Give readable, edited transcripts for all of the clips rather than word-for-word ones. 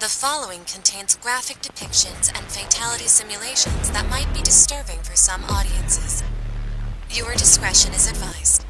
The following contains graphic depictions and fatality simulations that might be disturbing for some audiences. Viewer discretion is advised.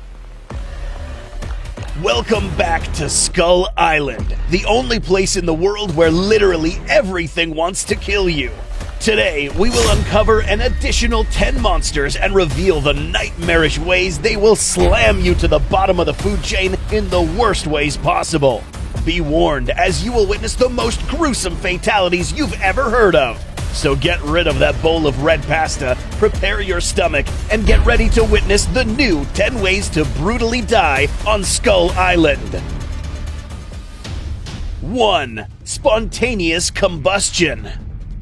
Welcome back to Skull Island, the only place in the world where literally everything wants to kill you. Today, we will uncover an additional 10 monsters and reveal the nightmarish ways they will slam you to the bottom of the food chain in the worst ways possible. Be warned, as you will witness the most gruesome fatalities you've ever heard of. So get rid of that bowl of red pasta, prepare your stomach, and get ready to witness the new 10 ways to brutally die on Skull Island. 1. Spontaneous combustion.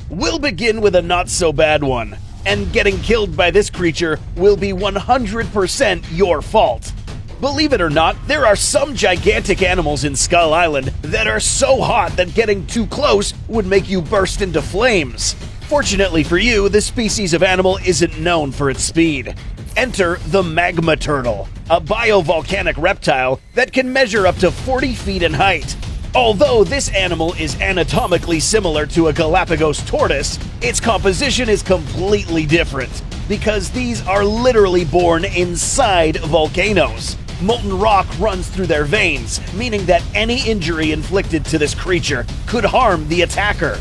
We'll begin with a not-so-bad one, and getting killed by this creature will be 100% your fault. Believe it or not, there are some gigantic animals in Skull Island that are so hot that getting too close would make you burst into flames. Fortunately for you, this species of animal isn't known for its speed. Enter the magma turtle, a biovolcanic reptile that can measure up to 40 feet in height. Although this animal is anatomically similar to a Galapagos tortoise, its composition is completely different, because these are literally born inside volcanoes. Molten rock runs through their veins, meaning that any injury inflicted to this creature could harm the attacker.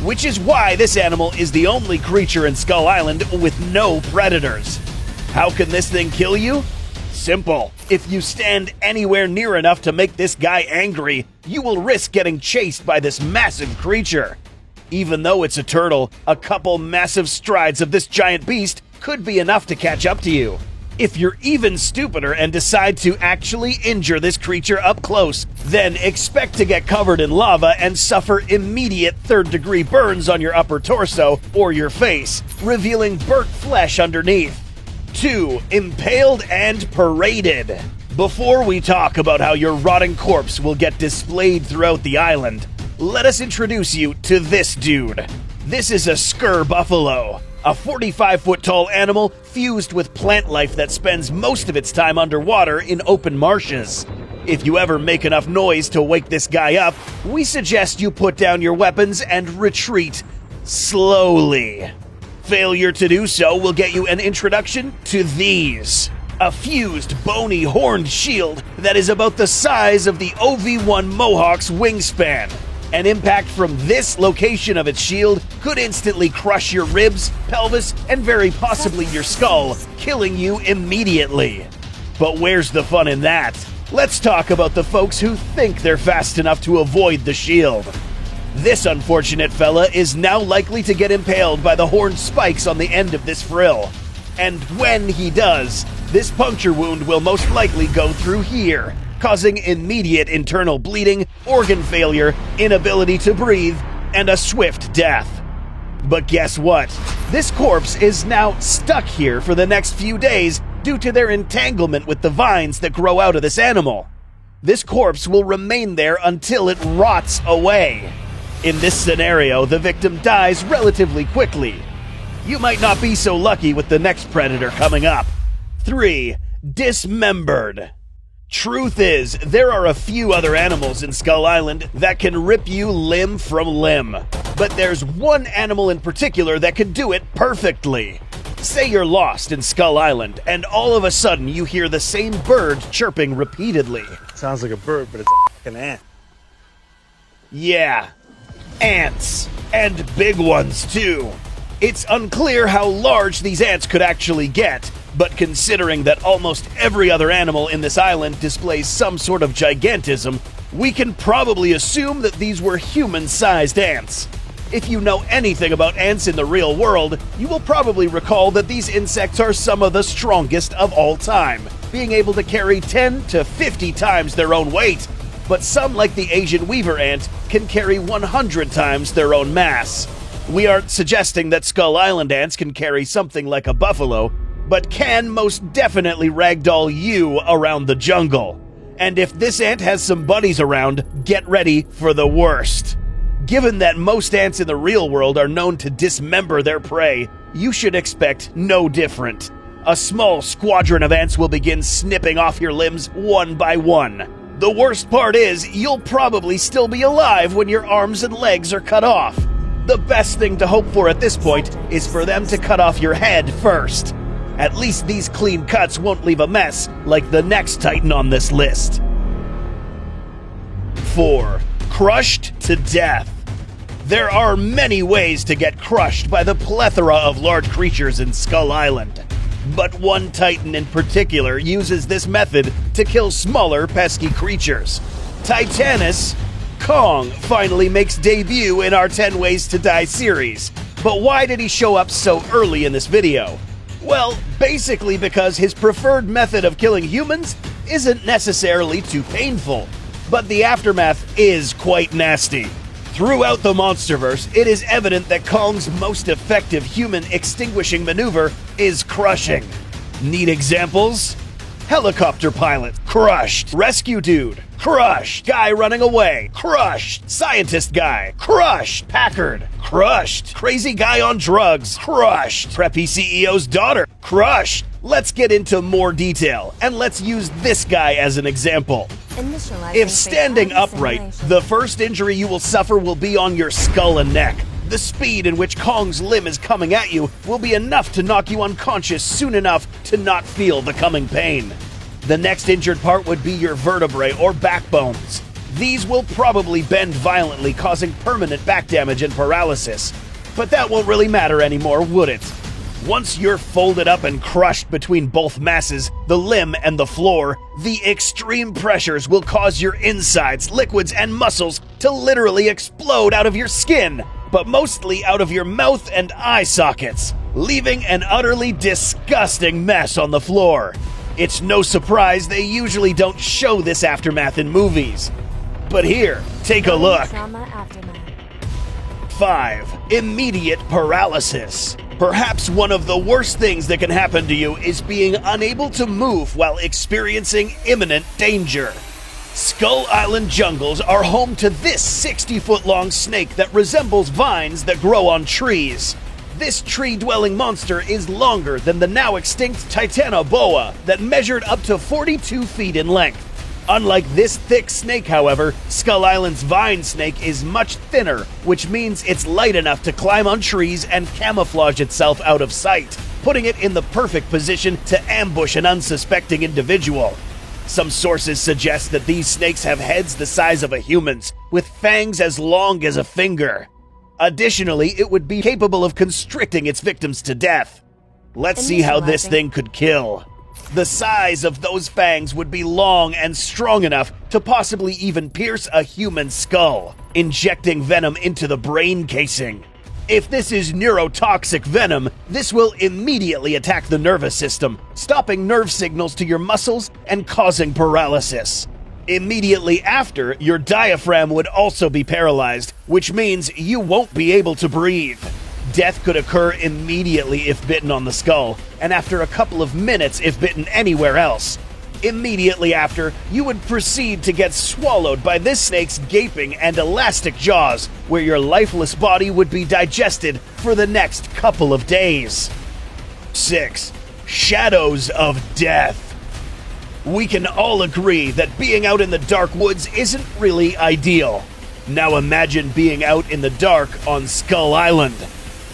Which is why this animal is the only creature in Skull Island with no predators. How can this thing kill you? Simple. If you stand anywhere near enough to make this guy angry, you will risk getting chased by this massive creature. Even though it's a turtle, a couple massive strides of this giant beast could be enough to catch up to you. If you're even stupider and decide to actually injure this creature up close, then expect to get covered in lava and suffer immediate third-degree burns on your upper torso or your face, revealing burnt flesh underneath. 2. Impaled and paraded. Before we talk about how your rotting corpse will get displayed throughout the island, let us introduce you to this dude. This is a Skur buffalo, a 45-foot-tall animal fused with plant life that spends most of its time underwater in open marshes. If you ever make enough noise to wake this guy up, we suggest you put down your weapons and retreat slowly. Failure to do so will get you an introduction to these. A fused, bony, horned shield that is about the size of the OV-1 Mohawk's wingspan. An impact from this location of its shield could instantly crush your ribs, pelvis, and very possibly your skull, killing you immediately. But where's the fun in that? Let's talk about the folks who think they're fast enough to avoid the shield. This unfortunate fella is now likely to get impaled by the horned spikes on the end of this frill. And when he does, this puncture wound will most likely go through here, causing immediate internal bleeding, organ failure, inability to breathe, and a swift death. But guess what? This corpse is now stuck here for the next few days due to their entanglement with the vines that grow out of this animal. This corpse will remain there until it rots away. In this scenario, the victim dies relatively quickly. You might not be so lucky with the next predator coming up. 3. Dismembered. Truth is, there are a few other animals in Skull Island that can rip you limb from limb. But there's one animal in particular that can do it perfectly. Say you're lost in Skull Island, and all of a sudden you hear the same bird chirping repeatedly. Sounds like a bird, but it's a fucking ant. Yeah, ants. And big ones, too. It's unclear how large these ants could actually get, but considering that almost every other animal in this island displays some sort of gigantism, we can probably assume that these were human-sized ants. If you know anything about ants in the real world, you will probably recall that these insects are some of the strongest of all time, being able to carry 10 to 50 times their own weight. But some, like the Asian weaver ant, can carry 100 times their own mass. We aren't suggesting that Skull Island ants can carry something like a buffalo, but can most definitely ragdoll you around the jungle. And if this ant has some buddies around, get ready for the worst. Given that most ants in the real world are known to dismember their prey, you should expect no different. A small squadron of ants will begin snipping off your limbs one by one. The worst part is, you'll probably still be alive when your arms and legs are cut off. The best thing to hope for at this point is for them to cut off your head first. At least these clean cuts won't leave a mess like the next Titan on this list. 4. Crushed to death. There are many ways to get crushed by the plethora of large creatures in Skull Island. But one Titan in particular uses this method to kill smaller, pesky creatures. Titanus Kong finally makes debut in our 10 Ways to Die series. But why did he show up so early in this video? Well, basically because his preferred method of killing humans isn't necessarily too painful. But the aftermath is quite nasty. Throughout the Monsterverse, it is evident that Kong's most effective human extinguishing maneuver is crushing. Need examples? Helicopter pilot, crushed. Rescue dude, crushed. Guy running away, crushed. Scientist guy, crushed. Packard, crushed. Crazy guy on drugs, crushed. Preppy CEO's daughter, crushed. Let's get into more detail, and let's use this guy as an example. If standing upright, the first injury you will suffer will be on your skull and neck. The speed in which Kong's limb is coming at you will be enough to knock you unconscious soon enough to not feel the coming pain. The next injured part would be your vertebrae or backbones. These will probably bend violently, causing permanent back damage and paralysis. But that won't really matter anymore, would it? Once you're folded up and crushed between both masses, the limb and the floor, the extreme pressures will cause your insides, liquids, and muscles to literally explode out of your skin, but mostly out of your mouth and eye sockets, leaving an utterly disgusting mess on the floor. It's no surprise they usually don't show this aftermath in movies. But here, take a look. 5. Immediate paralysis. Perhaps one of the worst things that can happen to you is being unable to move while experiencing imminent danger. Skull Island jungles are home to this 60-foot-long snake that resembles vines that grow on trees. This tree-dwelling monster is longer than the now extinct Titanoboa that measured up to 42 feet in length. Unlike this thick snake, however, Skull Island's vine snake is much thinner, which means it's light enough to climb on trees and camouflage itself out of sight, putting it in the perfect position to ambush an unsuspecting individual. Some sources suggest that these snakes have heads the size of a human's, with fangs as long as a finger. Additionally, it would be capable of constricting its victims to death. Let's see how this thing could kill. The size of those fangs would be long and strong enough to possibly even pierce a human skull, injecting venom into the brain casing. If this is neurotoxic venom, this will immediately attack the nervous system, stopping nerve signals to your muscles and causing paralysis. Immediately after, your diaphragm would also be paralyzed, which means you won't be able to breathe. Death could occur immediately if bitten on the skull, and after a couple of minutes if bitten anywhere else. Immediately after, you would proceed to get swallowed by this snake's gaping and elastic jaws, where your lifeless body would be digested for the next couple of days. 6. Shadows of death. We can all agree that being out in the dark woods isn't really ideal. Now imagine being out in the dark on Skull Island.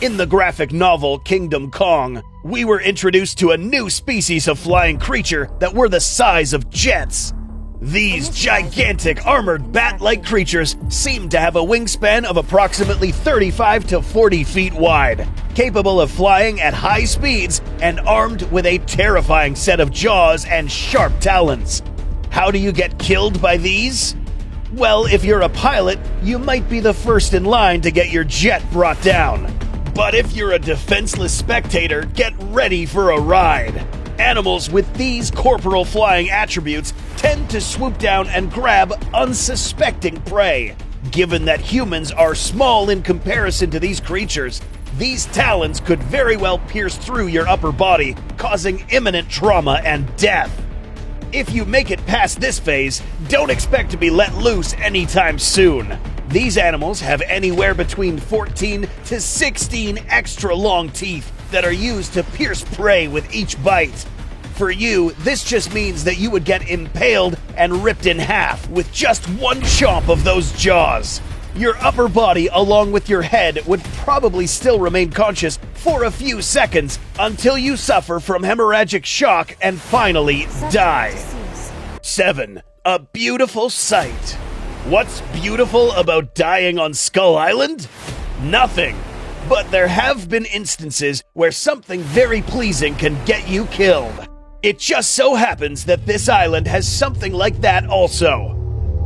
In the graphic novel Kingdom Kong, we were introduced to a new species of flying creature that were the size of jets. These gigantic armored bat-like creatures seem to have a wingspan of approximately 35 to 40 feet wide, capable of flying at high speeds and armed with a terrifying set of jaws and sharp talons. How do you get killed by these? Well, if you're a pilot, you might be the first in line to get your jet brought down. But if you're a defenseless spectator, get ready for a ride. Animals with these corporal flying attributes tend to swoop down and grab unsuspecting prey. Given that humans are small in comparison to these creatures, these talons could very well pierce through your upper body, causing imminent trauma and death. If you make it past this phase, don't expect to be let loose anytime soon. These animals have anywhere between 14 to 16 extra long teeth that are used to pierce prey with each bite. For you, this just means that you would get impaled and ripped in half with just one chomp of those jaws. Your upper body, along with your head, would probably still remain conscious for a few seconds until you suffer from hemorrhagic shock and finally die. 7. A beautiful sight. What's beautiful about dying on Skull Island? Nothing. But there have been instances where something very pleasing can get you killed. It just so happens that this island has something like that also.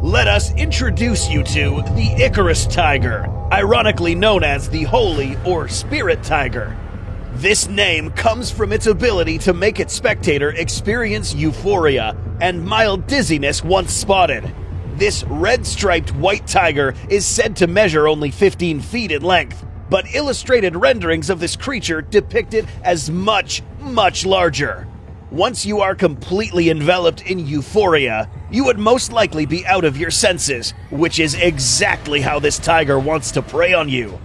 Let us introduce you to the Icarus Tiger, ironically known as the Holy or Spirit Tiger. This name comes from its ability to make its spectator experience euphoria and mild dizziness once spotted. This red-striped white tiger is said to measure only 15 feet in length, but illustrated renderings of this creature depict it as much, much larger. Once you are completely enveloped in euphoria, you would most likely be out of your senses, which is exactly how this tiger wants to prey on you.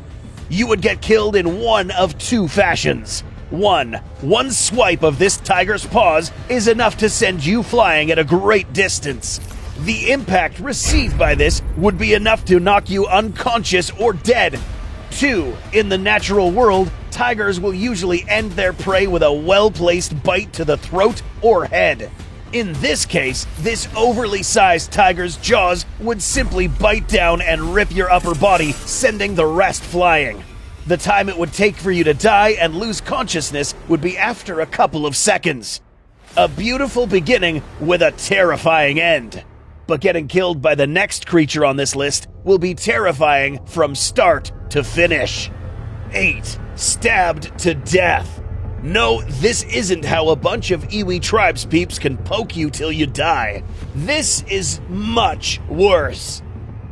You would get killed in one of two fashions. One swipe of this tiger's paws is enough to send you flying at a great distance. The impact received by this would be enough to knock you unconscious or dead. 2. In the natural world, tigers will usually end their prey with a well-placed bite to the throat or head. In this case, this overly sized tiger's jaws would simply bite down and rip your upper body, sending the rest flying. The time it would take for you to die and lose consciousness would be after a couple of seconds. A beautiful beginning with a terrifying end. But getting killed by the next creature on this list will be terrifying from start to finish. 8. Stabbed to death. No, this isn't how a bunch of Iwi tribes peeps can poke you till you die. This is much worse.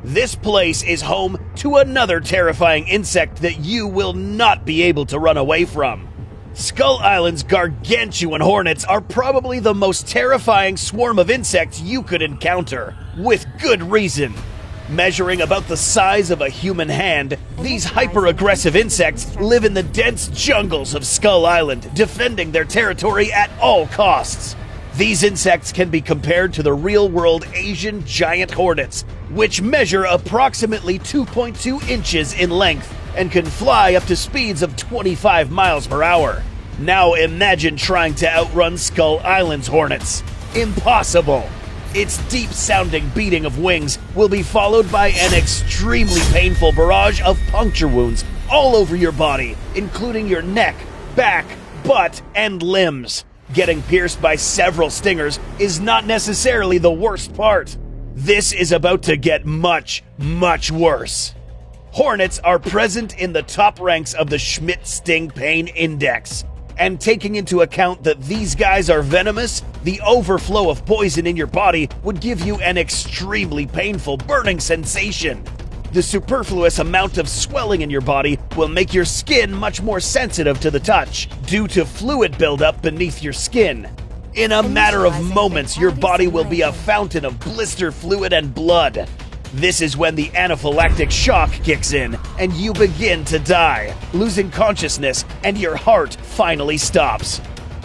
This place is home to another terrifying insect that you will not be able to run away from. Skull Island's gargantuan hornets are probably the most terrifying swarm of insects you could encounter, with good reason. Measuring about the size of a human hand, these hyper-aggressive insects live in the dense jungles of Skull Island, defending their territory at all costs. These insects can be compared to the real-world Asian giant hornets, which measure approximately 2.2 inches in length and can fly up to speeds of 25 miles per hour. Now imagine trying to outrun Skull Island's hornets. Impossible! Its deep-sounding beating of wings will be followed by an extremely painful barrage of puncture wounds all over your body, including your neck, back, butt, and limbs. Getting pierced by several stingers is not necessarily the worst part. This is about to get much, much worse. Hornets are present in the top ranks of the Schmidt Sting Pain Index. And taking into account that these guys are venomous, the overflow of poison in your body would give you an extremely painful burning sensation. The superfluous amount of swelling in your body will make your skin much more sensitive to the touch, due to fluid buildup beneath your skin. In a matter of moments, your body will be a fountain of blister fluid and blood. This is when the anaphylactic shock kicks in, and you begin to die, losing consciousness, and your heart finally stops.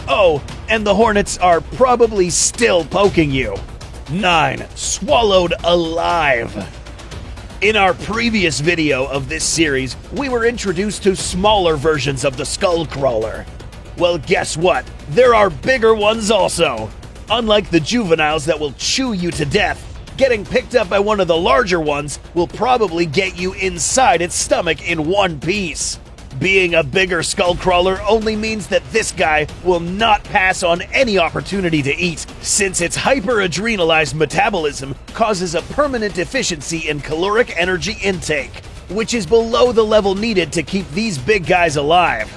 Oh, and the hornets are probably still poking you. 9. Swallowed alive. In our previous video of this series, we were introduced to smaller versions of the Skullcrawler. Well, guess what? There are bigger ones also. Unlike the juveniles that will chew you to death, getting picked up by one of the larger ones will probably get you inside its stomach in one piece. Being a bigger skullcrawler only means that this guy will not pass on any opportunity to eat, since its hyper-adrenalized metabolism causes a permanent deficiency in caloric energy intake, which is below the level needed to keep these big guys alive.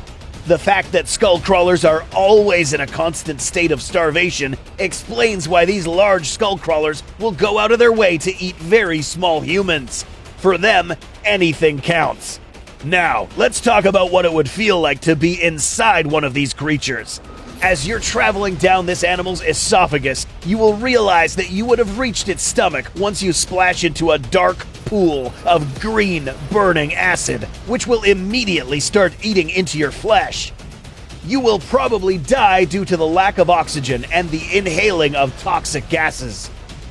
The fact that skullcrawlers are always in a constant state of starvation explains why these large skullcrawlers will go out of their way to eat very small humans. For them, anything counts. Now, let's talk about what it would feel like to be inside one of these creatures. As you're traveling down this animal's esophagus, you will realize that you would have reached its stomach once you splash into a dark pool of green, burning acid, which will immediately start eating into your flesh. you will probably die due to the lack of oxygen and the inhaling of toxic gases.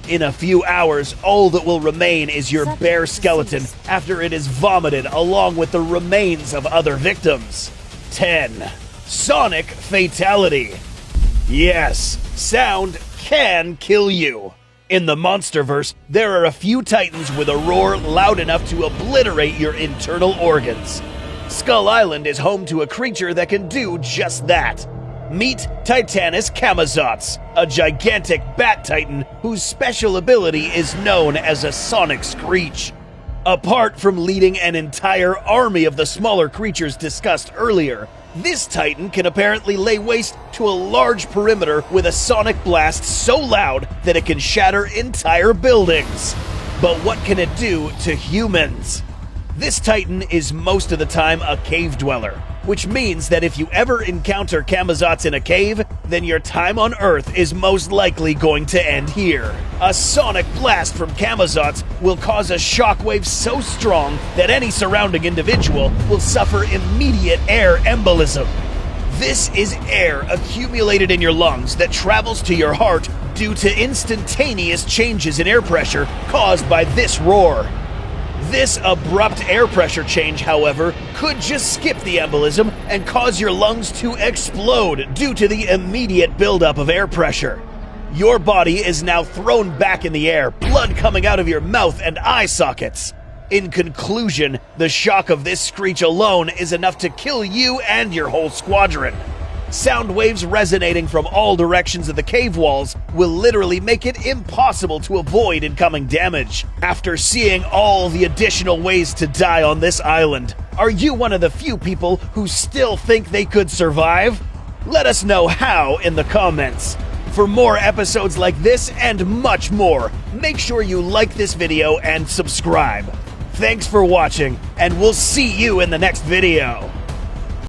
In a few hours, all that will remain is your bare skeleton after it is vomited along with the remains of other victims. 10. Sonic Fatality. Yes, sound can kill you. In the Monsterverse, there are a few titans with a roar loud enough to obliterate your internal organs. Skull Island is home to a creature that can do just that. Meet Titanus Camazotz, a gigantic bat titan whose special ability is known as a sonic screech. Apart from leading an entire army of the smaller creatures discussed earlier, this titan can apparently lay waste to a large perimeter with a sonic blast so loud that it can shatter entire buildings. But what can it do to humans? This titan is most of the time a cave dweller, which means that if you ever encounter Camazotz in a cave, then your time on Earth is most likely going to end here. A sonic blast from Camazotz will cause a shockwave so strong that any surrounding individual will suffer immediate air embolism. This is air accumulated in your lungs that travels to your heart due to instantaneous changes in air pressure caused by this roar. This abrupt air pressure change, however, could just skip the embolism and cause your lungs to explode due to the immediate buildup of air pressure. Your body is now thrown back in the air, blood coming out of your mouth and eye sockets. In conclusion, the shock of this screech alone is enough to kill you and your whole squadron. Sound waves resonating from all directions of the cave walls will literally make it impossible to avoid incoming damage. After seeing all the additional ways to die on this island, are you one of the few people who still think they could survive? Let us know how in the comments. For more episodes like this and much more, make sure you like this video and subscribe. Thanks for watching, and we'll see you in the next video.